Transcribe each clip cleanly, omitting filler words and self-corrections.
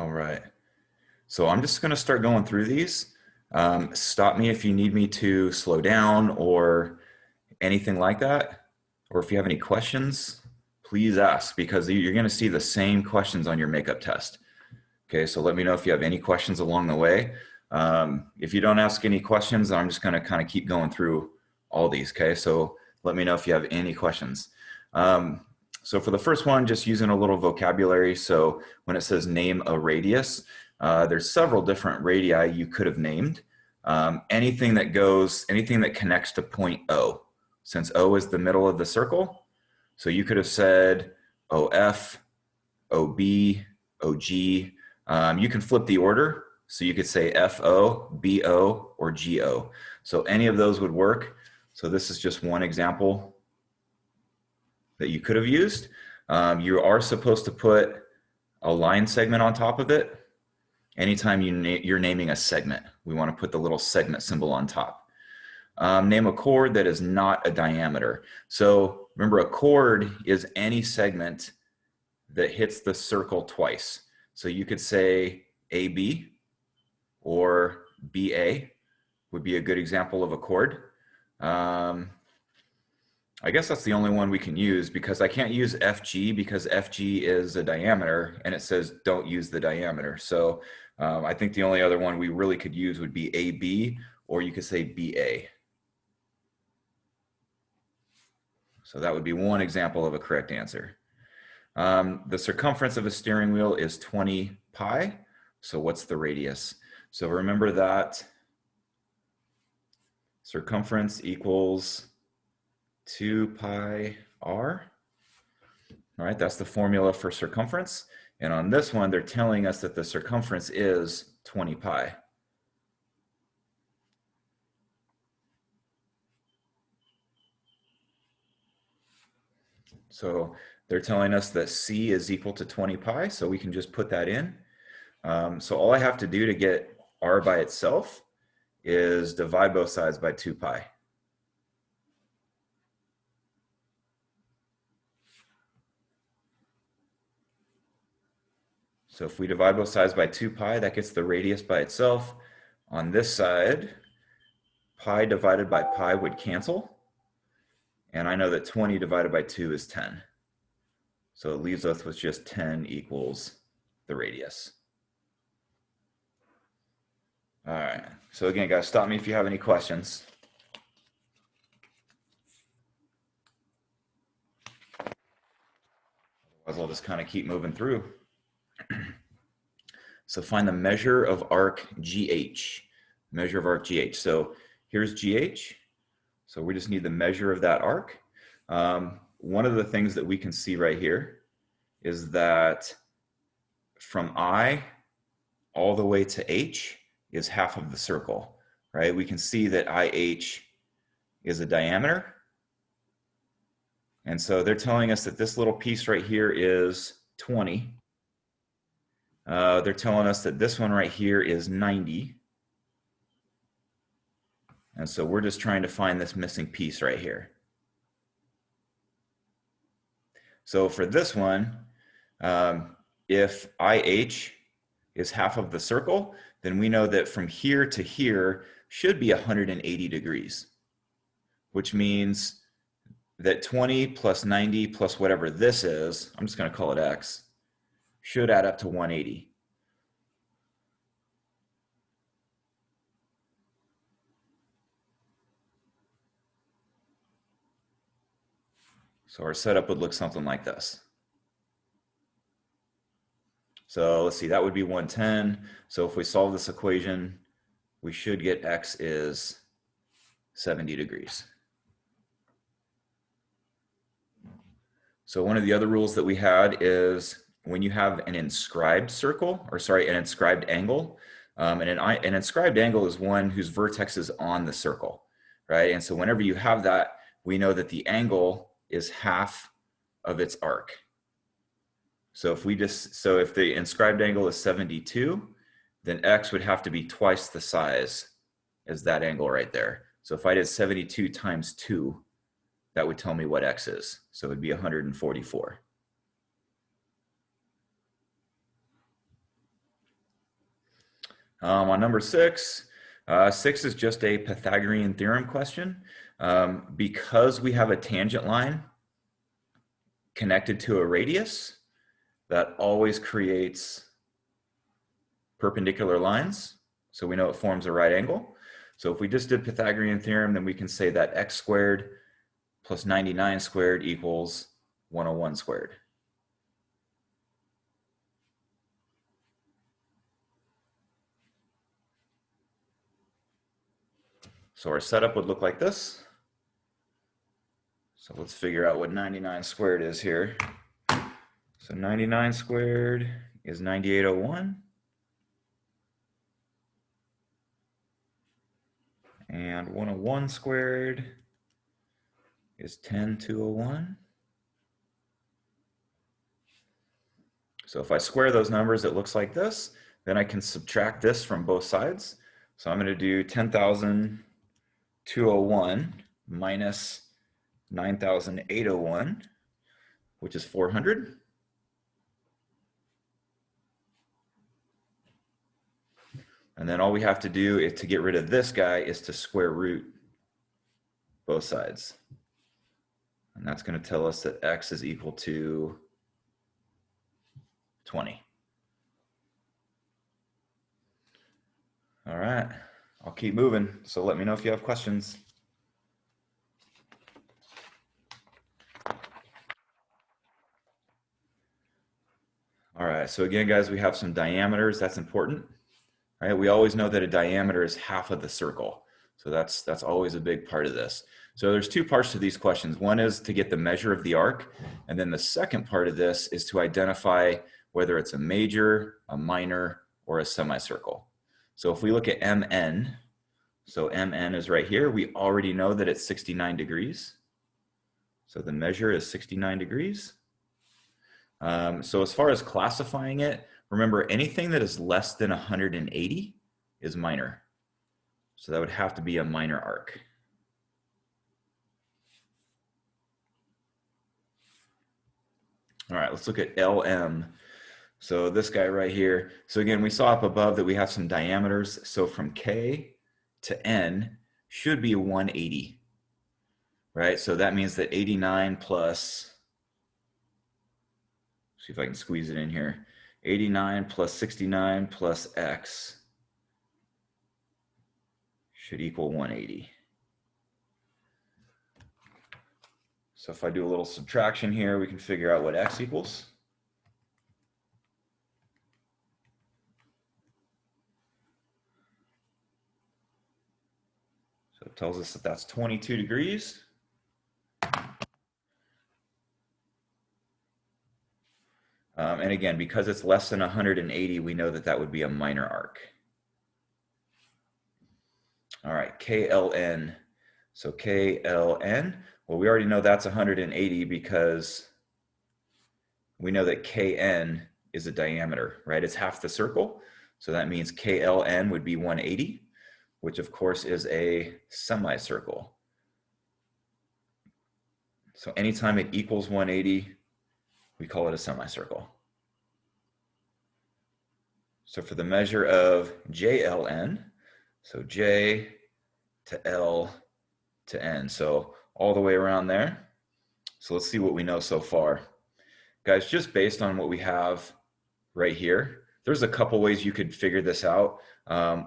All right. So I'm just going to start going through these. Stop me if you need me to slow down or anything like that. Or if you have any questions, please ask because you're going to see the same questions on your makeup test. Okay, so let me know if you have any questions along the way. If you don't ask any questions, I'm just going to kind of keep going through all these. Okay, so let me know if you have any questions. So for the first one, just using a little vocabulary. So when it says name a radius, there's several different radii you could have named. Anything that connects to point O, since O is the middle of the circle. So you could have said OF, OB, OG. You can flip the order. So you could say FO, BO, or GO. So any of those would work. So this is just one example that you could have used. You are supposed to put a line segment on top of it. Anytime you're naming a segment, we want to put the little segment symbol on top. Name a chord that is not a diameter. So remember, a chord is any segment that hits the circle twice. So you could say AB or BA would be a good example of a chord. I guess that's the only one we can use because I can't use FG because FG is a diameter and it says don't use the diameter. So I think the only other one we really could use would be AB, or you could say BA. So that would be one example of a correct answer. The circumference of a steering wheel is 20 pi. So what's the radius? So remember that circumference equals 2 pi r. All right, that's the formula for circumference. And on this one, they're telling us that the circumference is 20 pi. So they're telling us that C is equal to 20 pi, so we can just put that in. So all I have to do to get r by itself is divide both sides by 2 pi. So if we divide both sides by 2 pi, that gets the radius by itself. On this side, pi divided by pi would cancel. And I know that 20 divided by 2 is 10. So it leaves us with just 10 equals the radius. All right. So again, guys, stop me if you have any questions. Otherwise, I'll just kind of keep moving through. So find the measure of arc GH. Measure of arc GH. So here's GH. So we just need the measure of that arc. One of the things that we can see right here is that from I all the way to H is half of the circle, right? We can see that IH is a diameter. And so they're telling us that this little piece right here is 20. They're telling us that this one right here is 90. And so we're just trying to find this missing piece right here. So for this one, if IH is half of the circle, then we know that from here to here should be 180 degrees, which means that 20 plus 90 plus whatever this is, I'm just going to call it X, should add up to 180. So our setup would look something like this. So let's see, that would be 110. So if we solve this equation, we should get X is 70 degrees. So one of the other rules that we had is when you have an inscribed circle, or sorry, an inscribed angle, and an inscribed angle is one whose vertex is on the circle, right? And so whenever you have that, we know that the angle is half of its arc. So if the inscribed angle is 72, then X would have to be twice the size as that angle right there. So if I did 72 times 2, that would tell me what X is. So it would be 144. On number 6, 6 is just a Pythagorean theorem question. Because we have a tangent line connected to a radius, that always creates perpendicular lines. So we know it forms a right angle. So if we just did Pythagorean theorem, then we can say that x squared plus 99 squared equals 101 squared. So our setup would look like this. So let's figure out what 99 squared is here. So 99 squared is 9801. And 101 squared is 10201. So if I square those numbers, it looks like this. Then I can subtract this from both sides. So I'm going to do 10,201 minus 9,801, which is 400. And then all we have to do is to get rid of this guy is to square root both sides. And that's going to tell us that x is equal to 20. All right, I'll keep moving. So let me know if you have questions. All right, so again, guys, we have some diameters. That's important. All right, we always know that a diameter is half of the circle. So that's always a big part of this. So there's two parts to these questions. One is to get the measure of the arc. And then the second part of this is to identify whether it's a major, a minor, or a semicircle. So if we look at MN, so MN is right here. We already know that it's 69 degrees. So the measure is 69 degrees. So as far as classifying it, remember anything that is less than 180 is minor. So that would have to be a minor arc. All right, let's look at LM. So this guy right here. So again, we saw up above that we have some diameters. So from K to N should be 180, right? So that means that 89 plus, see if I can squeeze it in here, 89 plus 69 plus X should equal 180. So if I do a little subtraction here, we can figure out what X equals. So it tells us that that's 22 degrees. And again, because it's less than 180, we know that that would be a minor arc. All right, KLN. So KLN, well, we already know that's 180 because we know that KN is a diameter, right? It's half the circle. So that means KLN would be 180, which of course is a semicircle. So anytime it equals 180, we call it a semicircle. So for the measure of JLN, so J to L to N, so all the way around there. So let's see what we know so far. Guys, just based on what we have right here, there's a couple ways you could figure this out.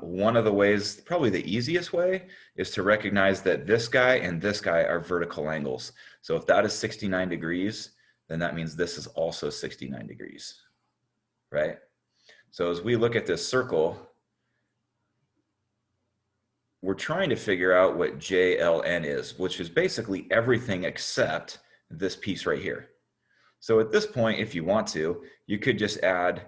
One of the ways, probably the easiest way, is to recognize that this guy and this guy are vertical angles. So if that is 69 degrees, then that means this is also 69 degrees, right? So as we look at this circle, we're trying to figure out what JLN is, which is basically everything except this piece right here. So at this point, if you want to, you could just add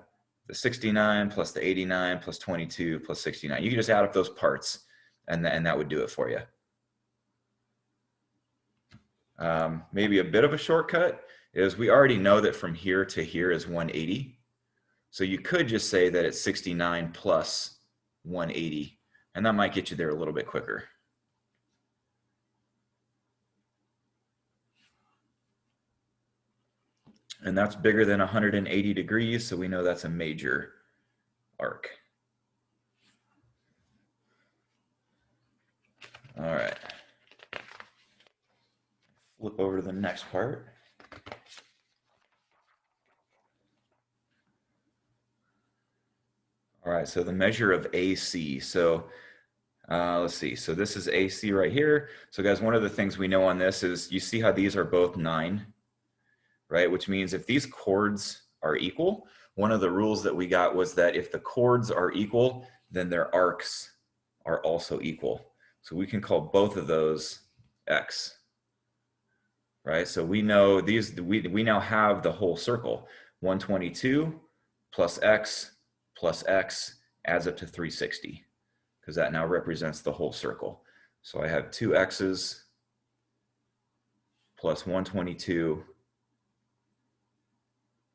the 69 plus the 89 plus 22 plus 69. You can just add up those parts and that would do it for you. Maybe a bit of a shortcut is we already know that from here to here is 180. So you could just say that it's 69 plus 180, and that might get you there a little bit quicker. And that's bigger than 180 degrees, so we know that's a major arc. All right. Flip over to the next part. All right, so the measure of AC. So let's see. So this is AC right here. So guys, one of the things we know on this is you see how these are both 9, right? Which means if these chords are equal, one of the rules that we got was that if the chords are equal, then their arcs are also equal. So we can call both of those X, right? So we know these, we now have the whole circle. 122 plus X adds up to 360, because that now represents the whole circle. So I have 2 X's plus 122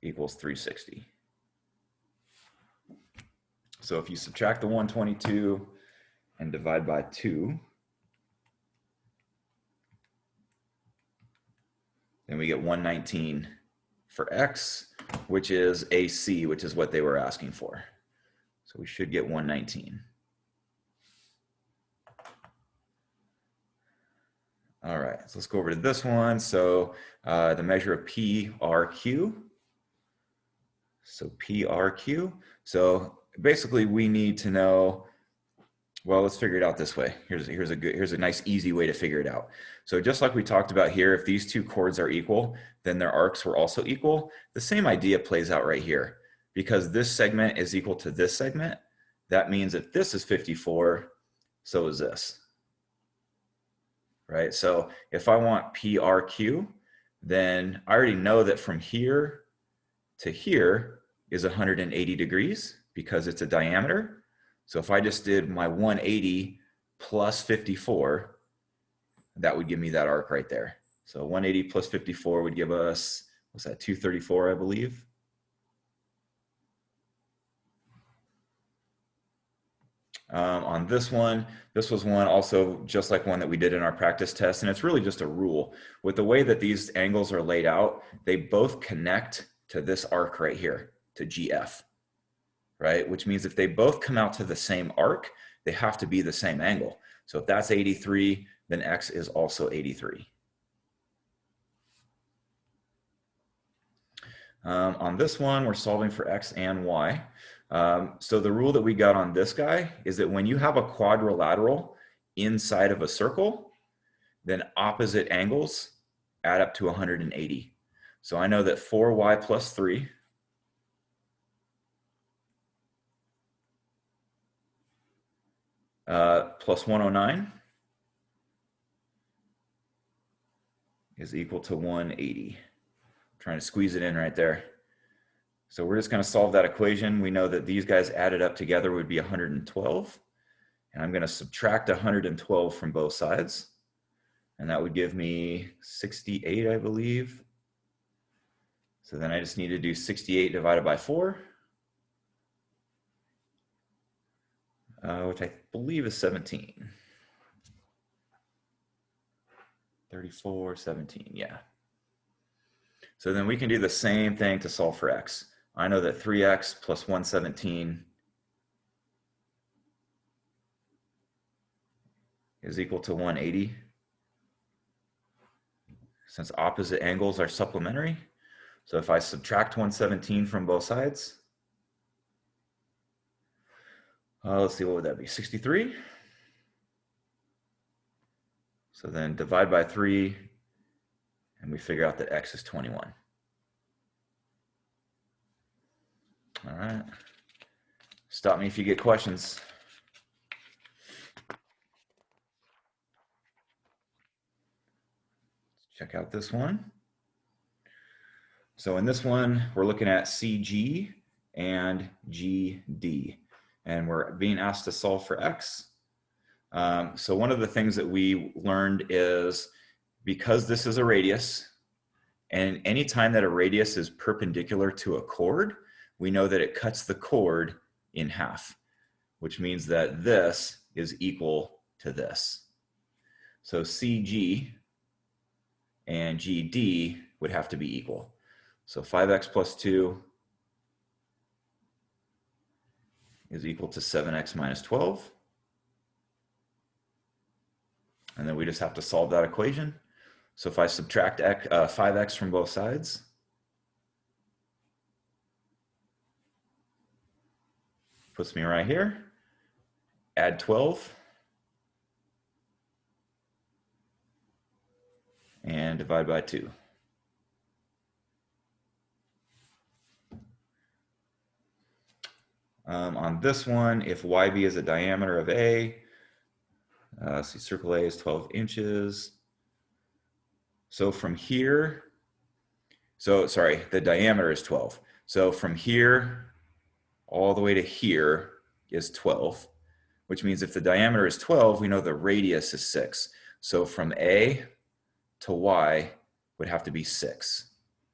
equals 360. So if you subtract the 122 and divide by 2, then we get 119 for X, which is AC, which is what they were asking for. So we should get 119. All right, so let's go over to this one. So the measure of PRQ. So PRQ. So basically we need to know, well, let's figure it out this way. Here's a nice easy way to figure it out. So just like we talked about here, if these two chords are equal, then their arcs were also equal. The same idea plays out right here. Because this segment is equal to this segment, that means if this is 54, so is this. Right? So if I want PRQ, then I already know that from here to here is 180 degrees because it's a diameter. So if I just did my 180 plus 54, that would give me that arc right there. So 180 plus 54 would give us, what's that, 234, I believe. On this one, this was one also just like one that we did in our practice test, and it's really just a rule. With the way that these angles are laid out, they both connect to this arc right here, to GF, right? Which means if they both come out to the same arc, they have to be the same angle. So if that's 83, then X is also 83. On this one, we're solving for X and Y. So the rule that we got on this guy is that when you have a quadrilateral inside of a circle, then opposite angles add up to 180. So I know that 4y plus 3 plus 109 is equal to 180. I'm trying to squeeze it in right there. So we're just going to solve that equation. We know that these guys added up together would be 112. And I'm going to subtract 112 from both sides. And that would give me 68, I believe. So then I just need to do 68 divided by 4, which I believe is 17. 34, 17, yeah. So then we can do the same thing to solve for X. I know that 3X plus 117 is equal to 180. Since opposite angles are supplementary. So if I subtract 117 from both sides, let's see, what would that be? 63. So then divide by 3, and we figure out that X is 21. All right. Stop me if you get questions. Check out this one. So in this one, we're looking at CG and GD, and we're being asked to solve for X. So one of the things that we learned is because this is a radius, and anytime that a radius is perpendicular to a chord, we know that it cuts the chord in half, which means that this is equal to this. So CG and GD would have to be equal. So 5x plus 2 is equal to 7x minus 12. And then we just have to solve that equation. So if I subtract 5x from both sides, puts me right here. Add 12. And divide by 2. On this one, if YB is a diameter of A, see circle A is 12 inches. So from here, the diameter is 12. So from here all the way to here is 12, which means if the diameter is 12, we know the radius is 6. So from A to Y would have to be 6.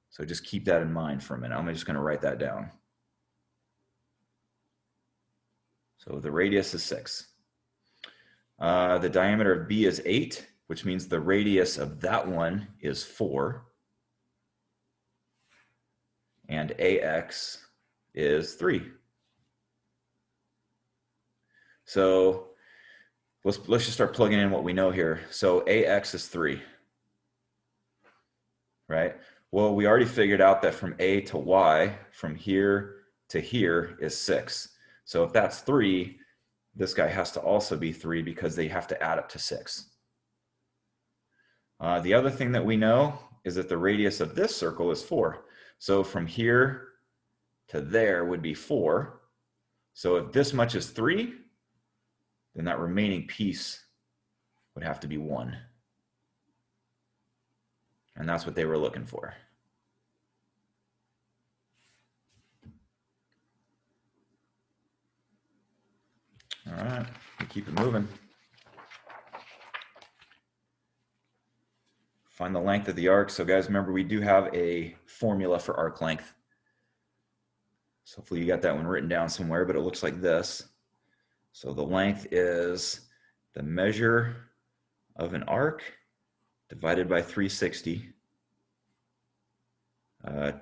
So just keep that in mind for a minute. I'm just going to write that down. So the radius is 6. The diameter of B is 8, which means the radius of that one is 4. And AX is 3. So let's just start plugging in what we know here. So AX is 3, right? Well, we already figured out that from A to Y, from here to here is 6. So if that's 3, this guy has to also be 3 because they have to add up to 6. The other thing that we know is that the radius of this circle is 4. So from here to there would be 4. So if this much is 3, then that remaining piece would have to be 1. And that's what they were looking for. All right, we keep it moving. Find the length of the arc. So guys, remember we do have a formula for arc length. So hopefully you got that one written down somewhere, but it looks like this. So the length is the measure of an arc divided by 360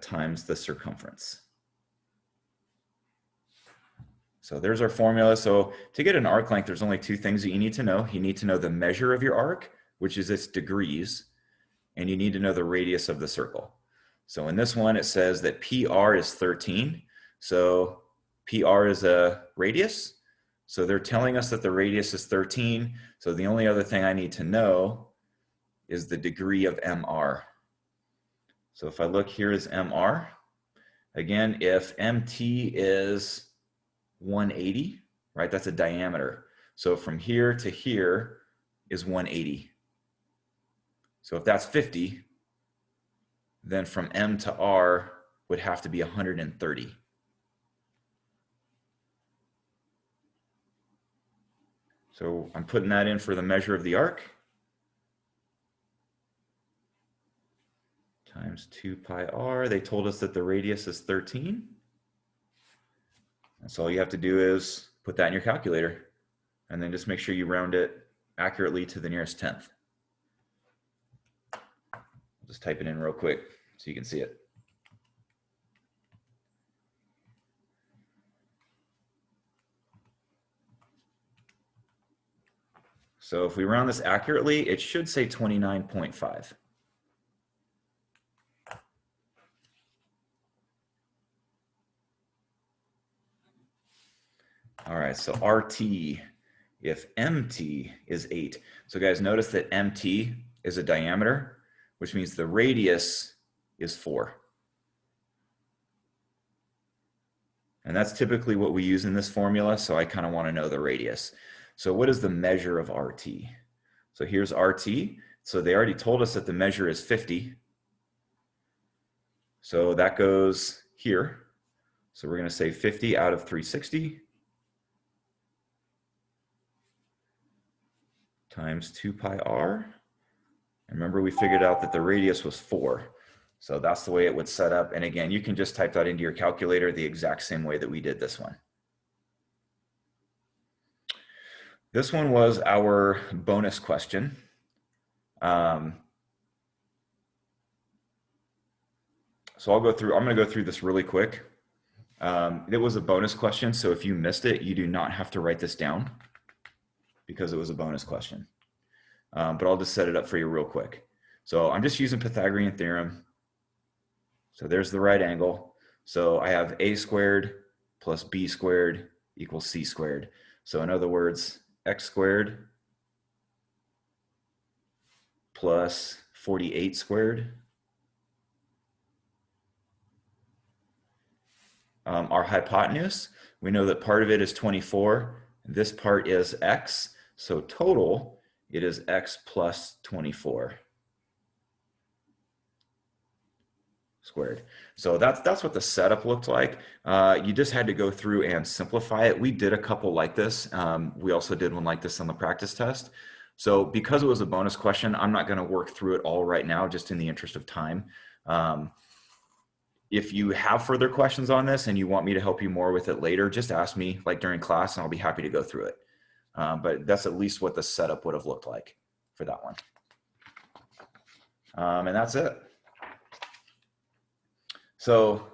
times the circumference. So there's our formula. So to get an arc length, there's only 2 things that you need to know. You need to know the measure of your arc, which is its degrees, and you need to know the radius of the circle. So in this one, it says that PR is 13. So PR is a radius. So they're telling us that the radius is 13. So the only other thing I need to know is the degree of MR. So if I look, here is MR. Again, if MT is 180, right, that's a diameter. So from here to here is 180. So if that's 50, then from M to R would have to be 130. So I'm putting that in for the measure of the arc. Times 2 pi r. They told us that the radius is 13. And so all you have to do is put that in your calculator and then just make sure you round it accurately to the nearest tenth. I'll just type it in real quick so you can see it. So if we round this accurately, it should say 29.5. All right, so RT, if MT is 8. So guys, notice that MT is a diameter, which means the radius is 4. And that's typically what we use in this formula, so I kind of want to know the radius. So what is the measure of RT? So here's RT. So they already told us that the measure is 50. So that goes here. So we're going to say 50 out of 360 times 2 pi r. And remember, we figured out that the radius was 4. So that's the way it would set up. And again, you can just type that into your calculator the exact same way that we did this one. This one was our bonus question. So I'm going to go through this really quick. It was a bonus question, so if you missed it, you do not have to write this down because it was a bonus question. but I'll just set it up for you real quick. So I'm just using Pythagorean theorem. So there's the right angle. So I have a squared plus b squared equals c squared. So in other words, x squared plus 48 squared. Our hypotenuse, we know that part of it is 24. This part is x. So total, it is x plus 24 squared. So that's what the setup looked like. You just had to go through and simplify it. We did a couple like this. We also did one like this on the practice test. So because it was a bonus question, I'm not going to work through it all right now, just in the interest of time. If you have further questions on this and you want me to help you more with it later, just ask me like during class and I'll be happy to go through it. But that's at least what the setup would have looked like for that one. And that's it. So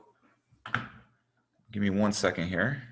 give me 1 second here.